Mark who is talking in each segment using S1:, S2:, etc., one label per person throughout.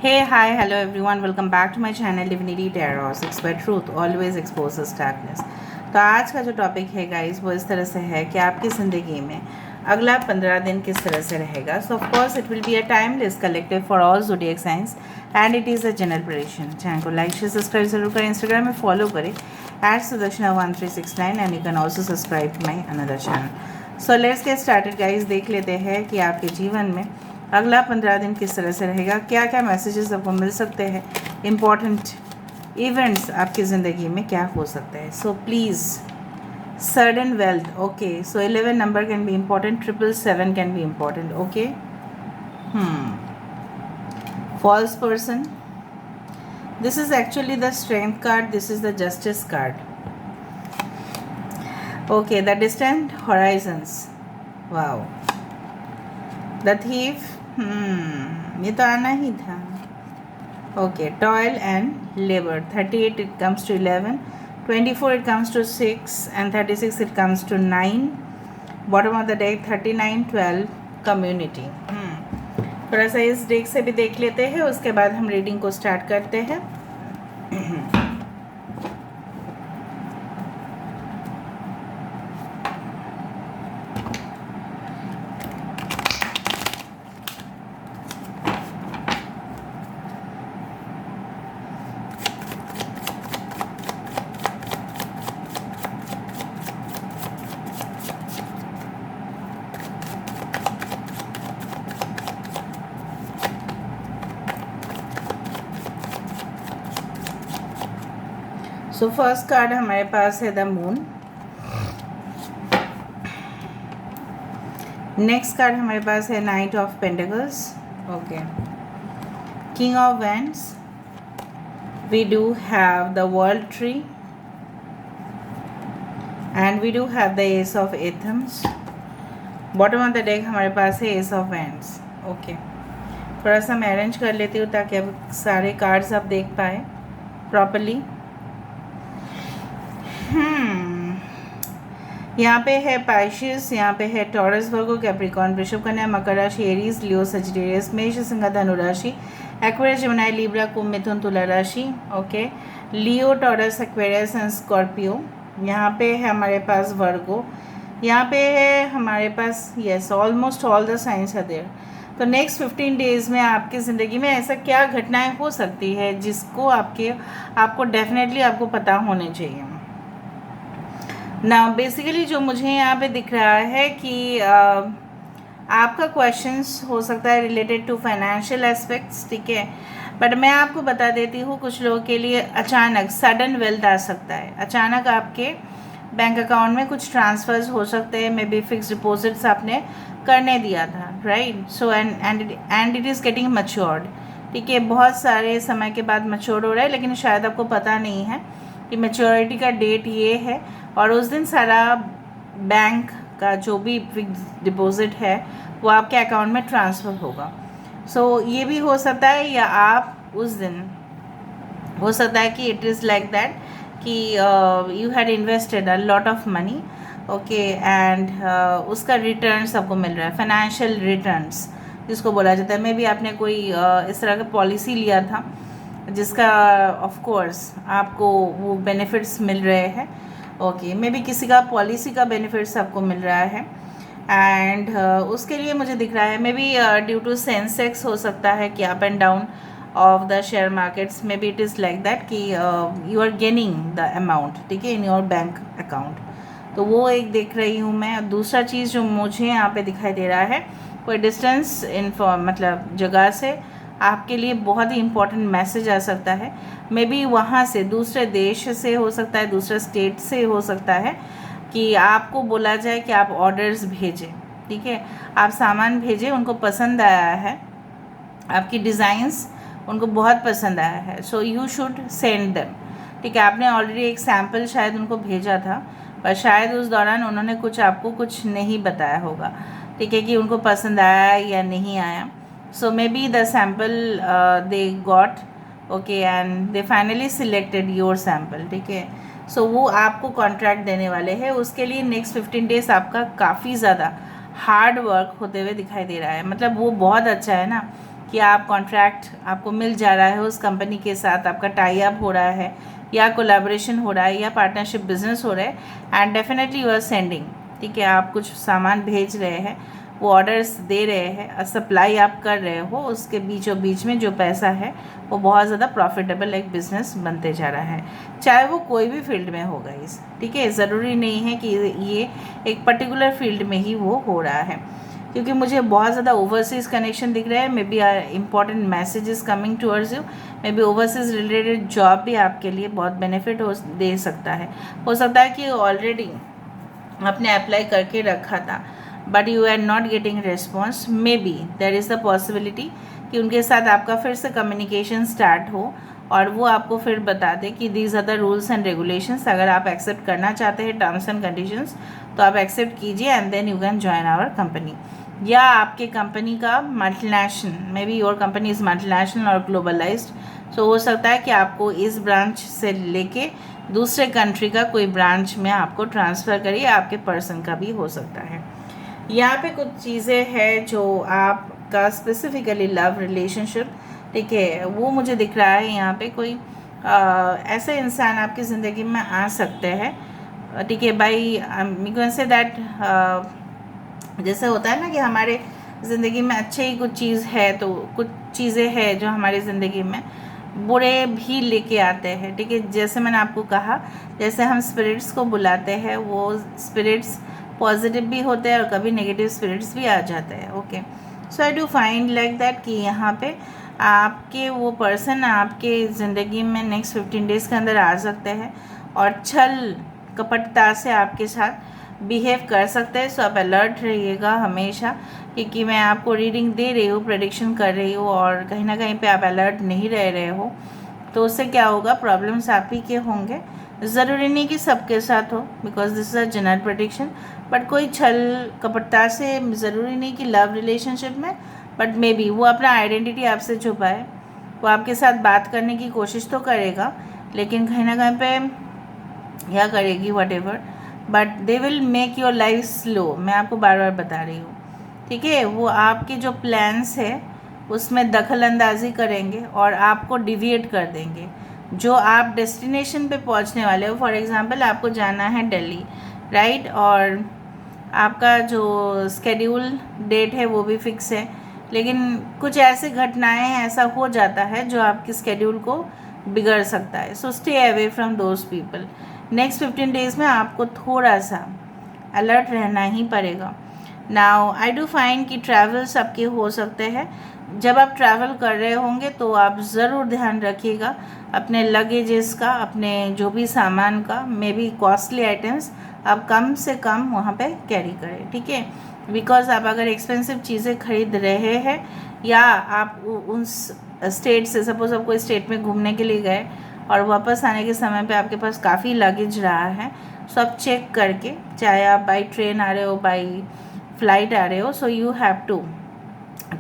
S1: Hey, hi, hello everyone. Welcome back to my channel Divinity Tarot. It's where truth always exposes darkness. तो आज का जो topic है guys वो इस तरह से है कि आपकी ज़िंदगी में अगला 15 दिन किस तरह से रहेगा. So of course it will be a timeless collective for all zodiac signs and it is a general prediction. Channel को लाइक शेयर सब्सक्राइब जरूर करें. इंस्टाग्राम में फॉलो करें @Sudakshina1369 and you can also subscribe to my another channel. So let's get started guys. देख लेते हैं कि आपके जीवन में अगला 15 दिन किस तरह से रहेगा, क्या क्या मैसेजेस आपको मिल सकते हैं, इम्पॉर्टेंट इवेंट्स आपकी ज़िंदगी में क्या हो सकते हैं. So please sudden wealth. Okay, so 11 number can be important, 777 can be important. Okay, false person. This is actually the strength card, this is the justice card. Okay, the distant horizons. Wow, the thief. ये तो आना ही था. Okay, toil and labour. 38 it comes to 11, 24 it comes to 6 and 36 it comes to 9. Bottom of the deck 39, 12 community. थोड़ा सा इस deck से भी देख लेते हैं, उसके बाद हम रीडिंग को स्टार्ट करते हैं. सो फर्स्ट कार्ड हमारे पास है द मून. नेक्स्ट कार्ड हमारे पास है knight of pentacles. Okay, king of wands. We do have the world tree and we do have the ace of athames. Bottom of the deck हमारे पास है S of wands. Okay, थोड़ा सा मैं arrange कर लेती हूँ ताकि अब सारे कार्ड्स आप देख पाए प्रॉपरली. यहाँ पे है पाइशियस, यहाँ पे है टॉरस, वर्गो, कैप्रिकॉर्न, वृषभ, कन्या, मकर राशि, एरीज, लियो, सजिटेरियस, मेष, सिंह, धनु राशि, एक्वेरियस, जेमिनी, लिब्रा, कुंभ, मिथुन, तुला राशि. Okay, Leo, taurus, Aquarius and Scorpio. यहाँ पे है हमारे पास वर्गो. यहाँ पे है हमारे पास yes almost all the science are there. तो नेक्स्ट 15 डेज़ में आपकी ज़िंदगी में ऐसा क्या घटनाएं हो सकती है जिसको आपको डेफिनेटली आपको पता होने चाहिए. ना बेसिकली जो मुझे यहाँ पे दिख रहा है कि आपका क्वेश्चंस हो सकता है रिलेटेड टू फाइनेंशियल एस्पेक्ट्स. ठीक है, बट मैं आपको बता देती हूँ कुछ लोगों के लिए अचानक सडन वेल्थ आ सकता है. अचानक आपके बैंक अकाउंट में कुछ ट्रांसफर्स हो सकते हैं. मे बी फिक्स डिपॉजिट्स आपने करने दिया था, right. So and it is getting matured. ठीक है, बहुत सारे समय के बाद मच्योर हो रहा है, लेकिन शायद आपको पता नहीं है कि मैच्योरिटी का डेट ये है और उस दिन सारा बैंक का जो भी फिक्स डिपॉजिट है वो आपके अकाउंट में ट्रांसफ़र होगा. सो ये भी हो सकता है, या आप उस दिन हो सकता है कि इट इज़ लाइक दैट कि you had invested a lot of money. Okay, and उसका रिटर्न्स आपको मिल रहा है, फाइनेंशियल रिटर्न्स जिसको बोला जाता है. मे बी आपने कोई इस तरह का पॉलिसी लिया था जिसका ऑफ कोर्स आपको वो बेनिफिट्स मिल रहे हैं. ओके, मे बी किसी का पॉलिसी का बेनिफिट्स आपको मिल रहा है एंड उसके लिए मुझे दिख रहा है maybe due to Sensex हो सकता है कि up and down of the share markets. Maybe it is like that कि you are gaining the amount, ठीक है, इन योर बैंक अकाउंट. तो वो एक देख रही हूँ मैं. दूसरा चीज़ जो मुझे यहाँ पे दिखाई दे रहा है, कोई डिस्टेंस मतलब जगह से आपके लिए बहुत ही इम्पोर्टेंट मैसेज आ सकता है. मे बी वहाँ से दूसरे देश से हो सकता है, दूसरे स्टेट से हो सकता है कि आपको बोला जाए कि आप ऑर्डर्स भेजें. ठीक है, आप सामान भेजें, उनको पसंद आया है, आपकी डिज़ाइंस उनको बहुत पसंद आया है. So you should send them. ठीक है, आपने ऑलरेडी एक सैम्पल शायद उनको भेजा था, पर शायद उस दौरान उन्होंने आपको कुछ नहीं बताया होगा. ठीक है, कि उनको पसंद आया या नहीं आया. So maybe the sample they got, okay, and they finally selected your sample. ठीक है, सो वो आपको कॉन्ट्रैक्ट देने वाले हैं. उसके लिए नेक्स्ट 15 डेज आपका काफ़ी ज़्यादा हार्ड वर्क होते हुए दिखाई दे रहा है. मतलब वो बहुत अच्छा है ना कि आप कॉन्ट्रैक्ट आपको मिल जा रहा है उस कंपनी के साथ, आपका टाई अप हो रहा है या कोलैबोरेशन हो रहा है या पार्टनरशिप बिजनेस हो रहा है, and definitely you are sending, ठीक है, आप कुछ सामान भेज रहे हैं, वो ऑर्डर्स दे रहे हैं, सप्लाई आप कर रहे हो, उसके बीचों बीच में जो पैसा है वो बहुत ज़्यादा प्रॉफिटेबल एक बिज़नेस बनते जा रहा है, चाहे वो कोई भी फील्ड में होगा इस, ठीक है, ज़रूरी नहीं है कि ये एक पर्टिकुलर फील्ड में ही वो हो रहा है, क्योंकि मुझे बहुत ज़्यादा ओवरसीज़ कनेक्शन दिख रहा है, may be important messages coming towards you, may be overseas related job भी आपके लिए बहुत बेनिफिट दे सकता है, हो सकता है कि ऑलरेडी आपने अप्लाई करके रखा था but you are not getting response, maybe there is the possibility कि उनके साथ आपका फिर से कम्युनिकेशन स्टार्ट हो और वो आपको फिर बता दें कि these are the rules and regulations, अगर आप एक्सेप्ट करना चाहते हैं टर्म्स एंड कंडीशंस तो आप एक्सेप्ट कीजिए and then you can join our company. या आपके कंपनी का multinational, maybe your company is multinational और ग्लोबलाइज्ड, सो हो सकता है कि आपको इस ब्रांच से लेके दूसरे कंट्री का कोई ब्रांच में आपको ट्रांसफ़र करिए, आपके पर्सन का भी हो सकता है। यहाँ पे कुछ चीज़ें हैं जो आपका स्पेसिफिकली लव रिलेशनशिप, ठीक है, वो मुझे दिख रहा है यहाँ पे कोई ऐसे इंसान आपकी ज़िंदगी में आ सकते हैं, ठीक है भाई, यू कैन से दैट, जैसे होता है ना कि हमारे ज़िंदगी में अच्छे ही कुछ चीज़ है तो कुछ चीज़ें हैं जो हमारी ज़िंदगी में बुरे भी लेके आते हैं, ठीक है, जैसे मैंने आपको कहा, जैसे हम स्पिरिट्स को बुलाते हैं वो स्पिरिट्स पॉजिटिव भी होते हैं और कभी नेगेटिव स्पिरिट्स भी आ जाते हैं, okay, so I do find like that कि यहाँ पे आपके वो पर्सन आपके ज़िंदगी में नेक्स्ट 15 डेज़ के अंदर आ सकते हैं और छल कपटता से आपके साथ बिहेव कर सकते हैं, सो आप अलर्ट रहिएगा हमेशा, क्योंकि मैं आपको रीडिंग दे रही हूँ, प्रेडिक्शन कर रही हूँ और कहीं ना कहीं पे आप अलर्ट नहीं रह रहे हो तो उससे क्या होगा, प्रॉब्लम्स आप ही के होंगे, ज़रूरी नहीं कि सबके साथ हो because this is a general prediction, but कोई छल कपटता से ज़रूरी नहीं कि लव रिलेशनशिप में, बट मे बी वो अपना आइडेंटिटी आपसे छुपाए, वो आपके साथ बात करने की कोशिश तो करेगा लेकिन कहीं ना कहीं पे क्या करेगी what ever, but they will make your life slow, मैं आपको बार बार बता रही हूँ, ठीक है, वो आपके जो प्लान्स है उसमें दखल अंदाजी करेंगे और आपको डिविएट कर देंगे, जो आप डेस्टिनेशन पे पहुंचने वाले हो, फॉर एग्जांपल आपको जाना है दिल्ली, राइट, और आपका जो स्केड्यूल डेट है वो भी फिक्स है, लेकिन कुछ ऐसी घटनाएं ऐसा हो जाता है जो आपकी स्केड्यूल को बिगड़ सकता है, so stay away from those people. Next 15 days में आपको थोड़ा सा अलर्ट रहना ही पड़ेगा। नाउ आई डू फाइंड कि ट्रैवल्स आपके हो सकते हैं, जब आप ट्रैवल कर रहे होंगे तो आप ज़रूर ध्यान रखिएगा अपने लगेजेस का, अपने जो भी सामान का, मे बी कॉस्टली आइटम्स आप कम से कम वहाँ पे कैरी करें, ठीक है, बिकॉज आप अगर एक्सपेंसिव चीज़ें खरीद रहे हैं या आप उन स्टेट से, सपोज आप कोई स्टेट में घूमने के लिए गए और वापस आने के समय पे आपके पास काफ़ी लगेज रहा है, सो आप चेक करके, चाहे आप बाई ट्रेन आ रहे हो बाई फ्लाइट आ रहे हो, so you have to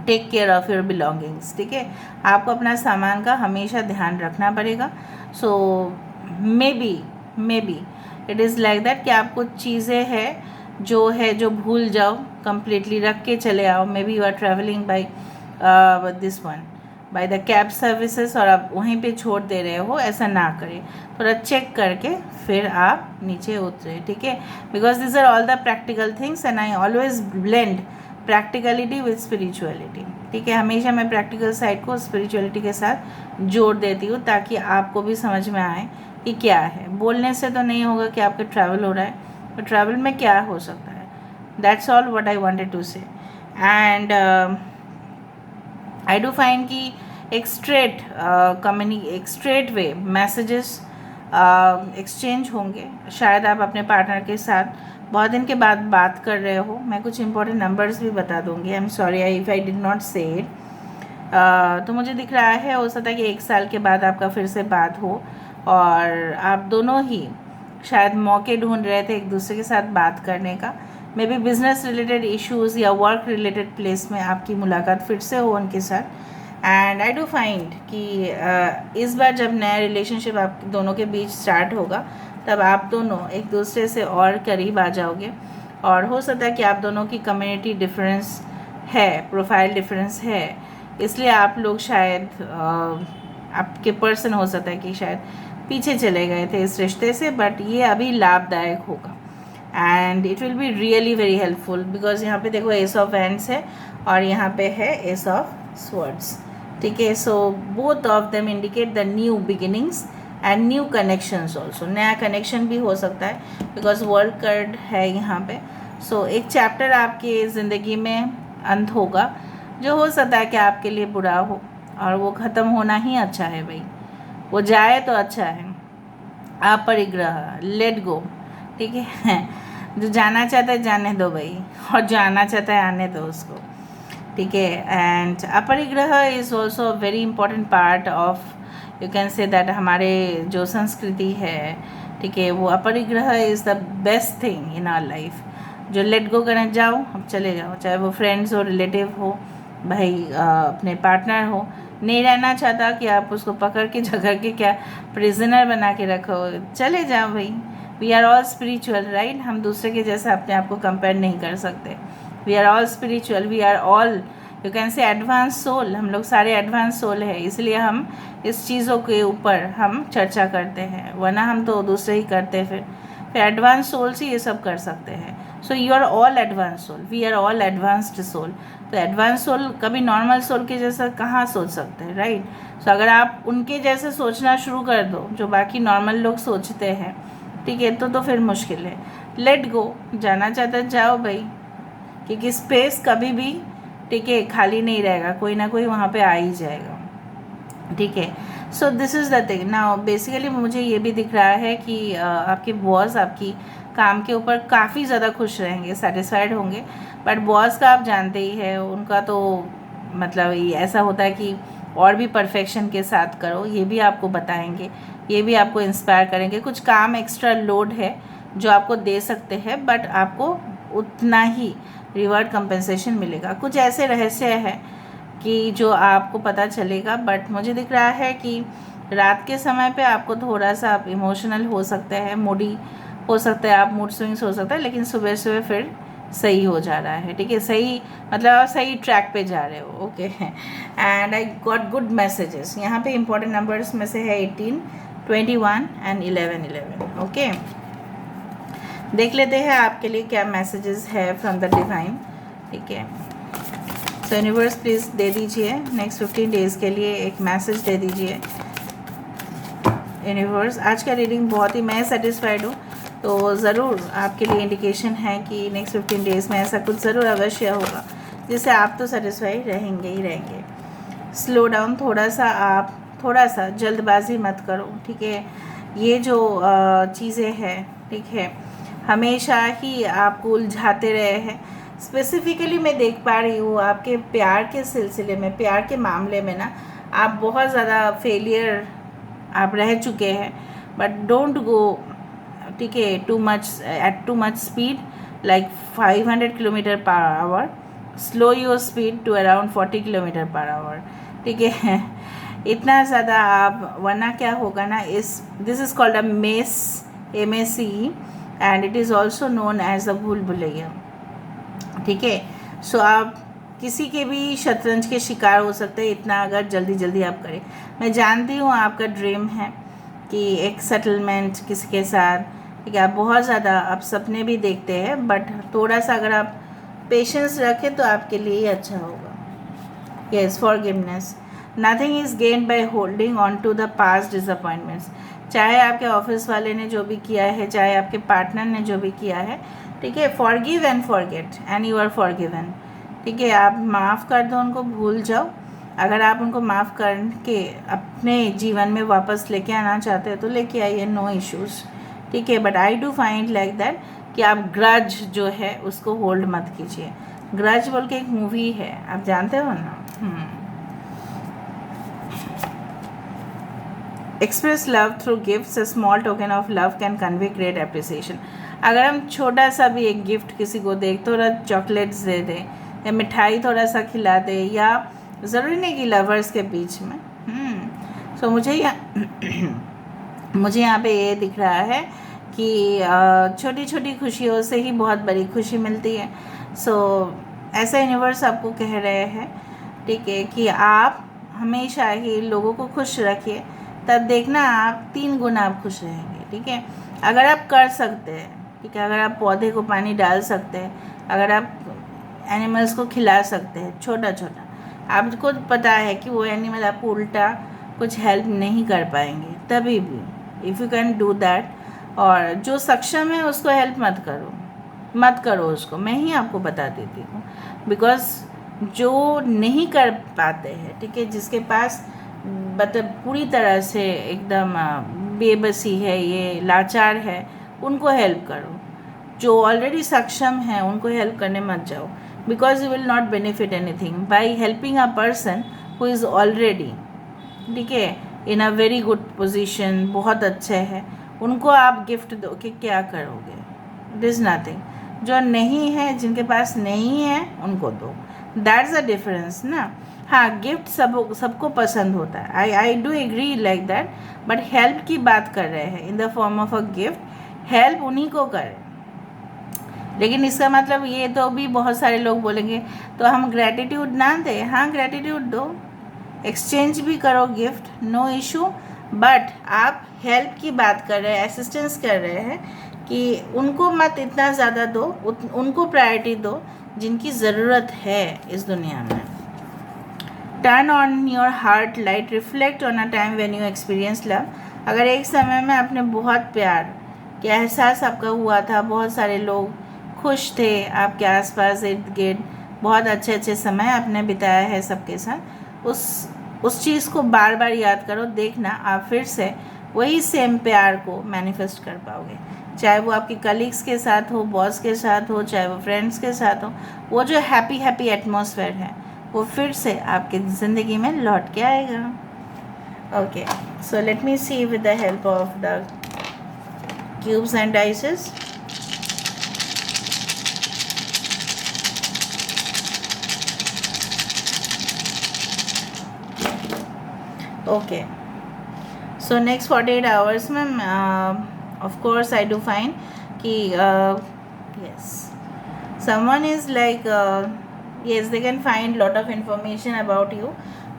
S1: take care of your belongings, ठीक है, आपको अपना सामान का हमेशा ध्यान रखना पड़ेगा। So maybe it is like that कि आप कुछ चीज़ें हैं जो भूल जाओ, कंप्लीटली रख के चले आओ, maybe you are travelling by this one by the cab services और आप वहीं पे छोड़ दे रहे हो, ऐसा ना करें, थोड़ा चेक करके फिर आप नीचे उतरे, ठीक है, because this are all the practical things and I always blend practicality with spirituality, ठीक है, हमेशा मैं प्रैक्टिकल साइड को स्पिरिचुअलिटी के साथ जोड़ देती हूँ ताकि आपको भी समझ में आए कि क्या है, बोलने से तो नहीं होगा कि आपका ट्रैवल हो रहा है, तो ट्रैवल में क्या हो सकता है, that's all what I wanted to say. And I do find कि एक स्ट्रेट वे मैसेजेस एक्सचेंज होंगे, शायद आप अपने पार्टनर के साथ बहुत दिन के बाद बात कर रहे हो, मैं कुछ इंपॉर्टेंट नंबर्स भी बता दूंगी, I am sorry if I did not से इट, तो मुझे दिख रहा है हो सकता है कि 1 साल के बाद आपका फिर से बात हो और आप दोनों ही शायद मौके ढूंढ रहे थे एक दूसरे के साथ बात करने का, may be business related issues या वर्क रिलेटेड प्लेस में आपकी मुलाकात फिर से हो उनके साथ। एंड आई डू फाइंड कि इस बार जब नया रिलेशनशिप आप दोनों के बीच स्टार्ट होगा तब आप दोनों एक दूसरे से और करीब आ जाओगे और हो सकता है कि आप दोनों की कम्युनिटी डिफरेंस है, प्रोफाइल डिफरेंस है इसलिए आप लोग शायद आपके पर्सन हो सकता है कि शायद पीछे चले गए थे इस रिश्ते से, बट ये अभी लाभदायक होगा and it will be really very helpful. Because यहाँ पे देखो एस ऑफ हैंड्स है और यहाँ पे है एस ऑफ स्वर्ड्स, ठीक है। So both of them indicate the new beginnings and new connections also, नया कनेक्शन भी हो सकता है बिकॉज वर्ल्ड कार्ड है यहाँ पे। सो एक चैप्टर आपके ज़िंदगी में अंत होगा जो हो सकता है कि आपके लिए बुरा हो, और वो ख़त्म होना ही अच्छा है भाई, वो जाए तो अच्छा है। आप परिग्रह, लेट गो, ठीक है। जो जाना चाहता है जाने दो भाई, और जो आना चाहता है आने दो उसको, ठीक है। And aparigraha is also a very important part of, you can say that हमारे जो संस्कृति है, ठीक है, वो aparigraha is the best thing in our life. जो लेट गो करने जाओ, अब चले जाओ, चाहे वो फ्रेंड्स हो, रिलेटिव हो, भाई अपने पार्टनर हो, नहीं रहना चाहता कि आप उसको पकड़ के झगड़ के क्या प्रिजनर बना के रखो, चले जाओ भाई। We are all spiritual, right. हम दूसरे के जैसा अपने आप को कंपेयर नहीं कर सकते। We are all spiritual, we are all, you can say advance soul, हम लोग सारे एडवांस सोल है, इसलिए हम इस चीज़ों के ऊपर हम चर्चा करते हैं, वरना हम तो दूसरे ही करते फिर एडवांस सोल से ये सब कर सकते हैं। So you are all advance soul, we are all advanced soul. तो एडवांस सोल कभी नॉर्मल सोल के जैसा कहाँ सोच सकते हैं, राइट। सो अगर आप उनके जैसे सोचना शुरू कर दो जो बाकी नॉर्मल लोग सोचते हैं, ठीक है, तो फिर मुश्किल है। लेट गो, जाना चाहता है जाओ भाई, क्योंकि स्पेस कभी भी, ठीक है, खाली नहीं रहेगा, कोई ना कोई वहाँ पे आ ही जाएगा, ठीक है। So this is the thing now. Basically मुझे ये भी दिख रहा है कि आपके बॉस आपकी काम के ऊपर काफ़ी ज़्यादा खुश रहेंगे, सेटिस्फाइड होंगे, बट बॉस का आप जानते ही है, उनका तो मतलब ये ऐसा होता है कि और भी परफेक्शन के साथ करो, ये भी आपको बताएंगे, ये भी आपको इंस्पायर करेंगे। कुछ काम एक्स्ट्रा लोड है जो आपको दे सकते हैं, बट आपको उतना ही रिवर्ड कंपनसेशन मिलेगा। कुछ ऐसे रहस्य है कि जो आपको पता चलेगा, बट मुझे दिख रहा है कि रात के समय पे आपको थोड़ा सा आप इमोशनल हो सकते हैं, मूडी हो सकता है, आप मूड स्विंग्स हो सकता है, लेकिन सुबह सुबह फिर सही हो जा रहा है, ठीक है, सही मतलब आप सही ट्रैक पे जा रहे हो, okay. And I got good messages. यहाँ पे इंपॉर्टेंट नंबर्स में से है 18, 21 एंड 11, ओके। देख लेते हैं आपके लिए क्या मैसेजेस है फ्रॉम द डिवाइन, ठीक है। सो यूनिवर्स प्लीज़ दे दीजिए नेक्स्ट 15 डेज़ के लिए एक मैसेज दे दीजिए यूनिवर्स। आज का रीडिंग बहुत ही, मैं सेटिस्फाइड हूँ, तो ज़रूर आपके लिए इंडिकेशन है कि नेक्स्ट 15 डेज़ में ऐसा कुछ ज़रूर अवश्य होगा जिससे आप तो सेटिस्फाई रहेंगे ही रहेंगे। स्लो डाउन थोड़ा सा, आप थोड़ा सा जल्दबाजी मत करो, ठीक है। ये जो चीज़ें हैं, ठीक है, हमेशा ही आपको उलझाते रहे हैं। स्पेसिफिकली मैं देख पा रही हूँ आपके प्यार के सिलसिले में, प्यार के मामले में ना आप बहुत ज़्यादा फेलियर आप रह चुके हैं, बट डोंट गो, ठीक है, too much speed, like 500 kilometre per hour, slow your speed to around 40 kilometre per hour, ठीक है। इतना ज़्यादा आप, वरना क्या होगा ना, this is called a maze, MACE, and it is also known as a भूल भुलैया, ठीक है। सो आप किसी के भी शतरंज के शिकार हो सकते हैं, इतना अगर जल्दी जल्दी आप करें। मैं जानती हूँ आपका ड्रीम है कि एक सेटलमेंट किसी के साथ, ठीक है, आप बहुत ज़्यादा आप सपने भी देखते हैं, बट थोड़ा सा अगर आप पेशेंस रखें तो आपके लिए ही अच्छा होगा। Yes, forgiveness, nothing is gained by holding on to the past disappointments. चाहे आपके ऑफिस वाले ने जो भी किया है, चाहे आपके पार्टनर ने जो भी किया है, ठीक है, forgive and forget and you are forgiven, ठीक है। आप माफ़ कर दो, उनको भूल जाओ। अगर आप उनको माफ़ करके अपने जीवन में वापस लेके आना चाहते हैं तो लेके आइए, नो इश्यूज़, ठीक है। But I do find like that कि आप ग्रज जो है उसको होल्ड मत कीजिए। ग्रज बोल के एक मूवी है, आप जानते हो ना। Express love through gifts, a small token of love can convey great appreciation. अगर हम छोटा सा भी एक गिफ्ट किसी को दें, थोड़ा चॉकलेट्स दे दें या मिठाई थोड़ा सा खिला दे, या ज़रूरी नहीं कि लवर्स के बीच में। सो मुझे यहाँ पे ये दिख रहा है कि छोटी छोटी खुशियों से ही बहुत बड़ी खुशी मिलती है। सो ऐसा यूनिवर्स आपको कह रहे हैं, ठीक है, कि आप हमेशा ही लोगों को खुश रखिए, तब देखना आप 3 गुना आप खुश रहेंगे। ठीक है, अगर आप कर सकते हैं, ठीक है, अगर आप पौधे को पानी डाल सकते हैं, अगर आप एनिमल्स को खिला सकते हैं छोटा छोटा, आपको पता है कि वो एनिमल आपको उल्टा कुछ हेल्प नहीं कर पाएंगे, तभी भी if you can do that, और जो सक्षम है उसको हेल्प मत करो उसको, मैं ही आपको बता देती हूँ। बिकॉज जो नहीं कर पाते हैं, ठीक है, जिसके पास मतलब पूरी तरह से एकदम बेबसी है, ये लाचार है, उनको हेल्प करो। जो ऑलरेडी सक्षम है उनको हेल्प करने मत जाओ, because you will not benefit anything by helping a person who is already, ठीक है, इन अ वेरी गुड पोजिशन, बहुत अच्छे हैं, उनको आप गिफ्ट दो कि क्या करोगे, इट इज़ नथिंग। जो नहीं है, जिनके पास नहीं है, उनको दो, दैट्स अ डिफरेंस ना। हाँ, गिफ्ट सबको पसंद होता है, I do agree like that, but help की बात कर रहे हैं in the form of a gift, help उन्हीं को करें। लेकिन इसका मतलब ये तो भी बहुत सारे लोग बोलेंगे तो हम ग्रैटिट्यूड ना दें। हाँ, ग्रैटिट्यूड दो, एक्सचेंज भी करो गिफ्ट, नो इशू, बट आप हेल्प की बात कर रहे हैं, असिस्टेंस कर रहे हैं, कि उनको मत इतना ज़्यादा दो, उनको प्रायोरिटी दो जिनकी ज़रूरत है इस दुनिया में। Turn on your heart light, reflect on a time when you experience love. अगर एक समय में आपने बहुत प्यार के एहसास आपका हुआ था, बहुत सारे लोग खुश थे आपके आसपास इर्द गिर्द, बहुत अच्छे अच्छे समय आपने बिताया है सबके साथ, उस चीज़ को बार बार याद करो, देखना आप फिर से वही सेम प्यार को मैनिफेस्ट कर पाओगे। चाहे वो आपके कलीग्स के साथ हो, बॉस के साथ हो, चाहे वो फ्रेंड्स के साथ हो, वो जो हैप्पी एटमॉस्फेयर है वो फिर से आपकी ज़िंदगी में लौट के आएगा। Okay, so let me see with the help of the cubes and dices. Okay, so next 48 hours में of course I do find कि yes, someone is like yes, they can find lot of information about you।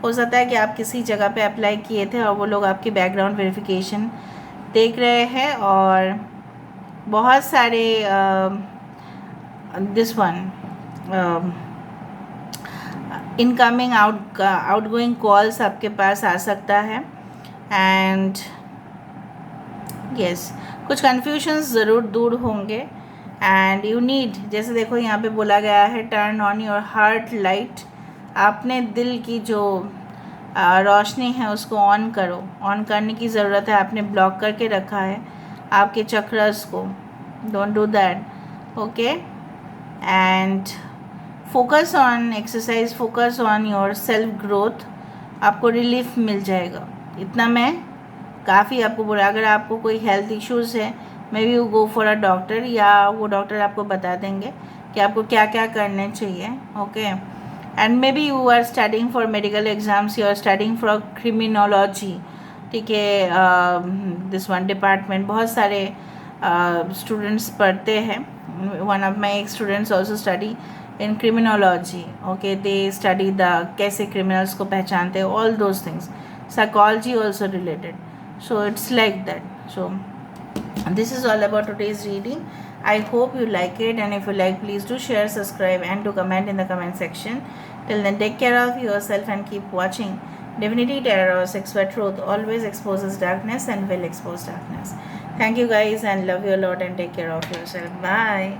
S1: हो सकता है कि आप किसी जगह पे अप्लाई किए थे और वो लोग आपकी बैकग्राउंड वेरिफिकेशन देख रहे हैं, और बहुत सारे this one incoming outgoing calls आपके पास आ सकता है, एंड यस, कुछ कन्फ्यूजन्स ज़रूर दूर होंगे, एंड यू नीड, जैसे देखो यहाँ पे बोला गया है, turn on your heart light, आपने दिल की जो रोशनी है उसको ऑन करो, ऑन करने की ज़रूरत है, आपने ब्लॉक करके रखा है आपके चक्रस को, don't do that, okay, and focus on exercise, focus on your self growth, आपको रिलीफ मिल जाएगा, इतना मैं काफ़ी आपको बोला। अगर आपको कोई हेल्थ इश्यूज़ है, maybe you go for a doctor, या वो डॉक्टर आपको बता देंगे कि आपको क्या क्या करने चाहिए, okay. And maybe you are studying for medical exams, you are studying for criminology, ठीक है, दिस वन डिपार्टमेंट, बहुत सारे स्टूडेंट्स पढ़ते हैं, one of my students also study in criminology, okay, they study the कैसे criminals को पहचानते हैं, all those things, psychology also related, so it's like that। So this is all about today's reading. I hope you like it, and if you like, please do share, subscribe, and do comment in the comment section. Till then, take care of yourself and keep watching Divinity Tarot, Sex for Truth always exposes darkness and will expose darkness. Thank you guys, and love you a lot, and take care of yourself. Bye.